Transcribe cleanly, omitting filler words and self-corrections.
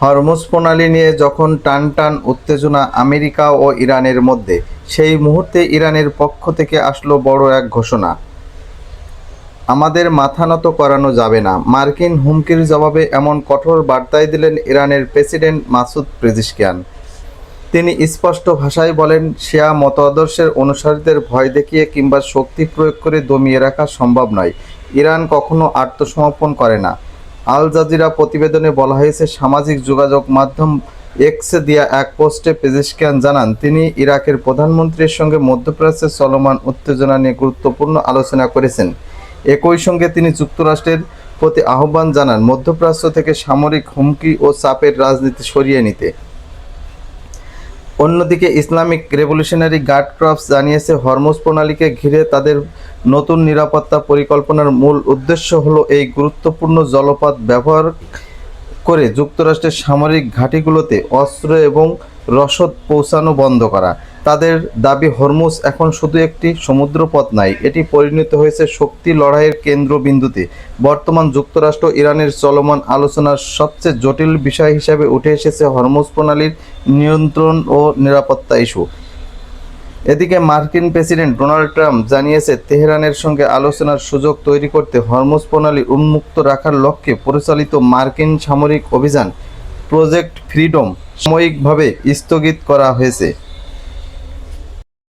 Hormuz প্রণালী নিয়ে যখন টানটান উত্তেজনা আমেরিকা ও ইরানের মধ্যে, সেই মুহূর্তে ইরানের পক্ষ থেকে আসলো বড় এক ঘোষণা, আমাদের মাথা নত করানো যাবে না। মার্কিন হুমকির জবাবে এমন কঠোর বার্তাই দিলেন ইরানের প্রেসিডেন্ট মাসুদ পেজিশকিয়ান। তিনি স্পষ্ট ভাষায় বলেন, শিয়া মতাদর্শের অনুসারীদের ভয় দেখিয়ে কিংবা শক্তি প্রয়োগ করে দমিয়ে রাখা সম্ভব নয়। ইরান কখনো আত্মসমর্পণ করে না। আল জাজিরা প্রতিবেদনে বলা হয়েছে, সামাজিক যোগাযোগ মাধ্যম এক্সে দেয়া এক পোস্টে পেজিশকিয়ান জানান, তিনি ইরাকের প্রধানমন্ত্রীর সঙ্গে মধ্যপ্রাচ্যের চলমান উত্তেজনা নিয়ে গুরুত্বপূর্ণ আলোচনা করেছেন। একই সঙ্গে তিনি যুক্তরাষ্ট্রের প্রতি আহ্বান জানান, মধ্যপ্রাচ্য থেকে সামরিক হুমকি ও চাপের রাজনীতি সরিয়ে নিতে। অন্যদিকে ইসলামিক রেভলিউশনারি গার্ড কর্পস জানিয়েছে, হরমুজ প্রণালীকে ঘিরে তাদের নতুন নিরাপত্তা পরিকল্পনার মূল উদ্দেশ্য হলো এই গুরুত্বপূর্ণ জলপথ ব্যবহার করে যুক্তরাষ্ট্রের সামরিক ঘাঁটিগুলোতে অস্ত্র এবং রসদ পৌঁছানো বন্ধ করা। তাদের দাবি, হরমুজ এখন শুধু একটি সমুদ্রপথ নয়, এটি পরিণত হয়েছে শক্তি লড়াইয়ের কেন্দ্রবিন্দুতে। বর্তমান যুক্তরাষ্ট্র ইরানের চলমান আলোচনার সবচেয়ে জটিল বিষয় হিসাবে উঠে এসেছে হরমুজ প্রণালীর নিয়ন্ত্রণ ও নিরাপত্তা ইস্যু। এদিকে মার্কিন প্রেসিডেন্ট ডোনাল্ড ট্রাম্প জানিয়েছে, তেহরানের সঙ্গে আলোচনার সুযোগ তৈরি করতে হরমুজ প্রণালী উন্মুক্ত রাখার লক্ষ্যে পরিচালিত মার্কিন সামরিক অভিযান প্রজেক্ট ফ্রিডম সাময়িকভাবে স্থগিত করা হয়েছে।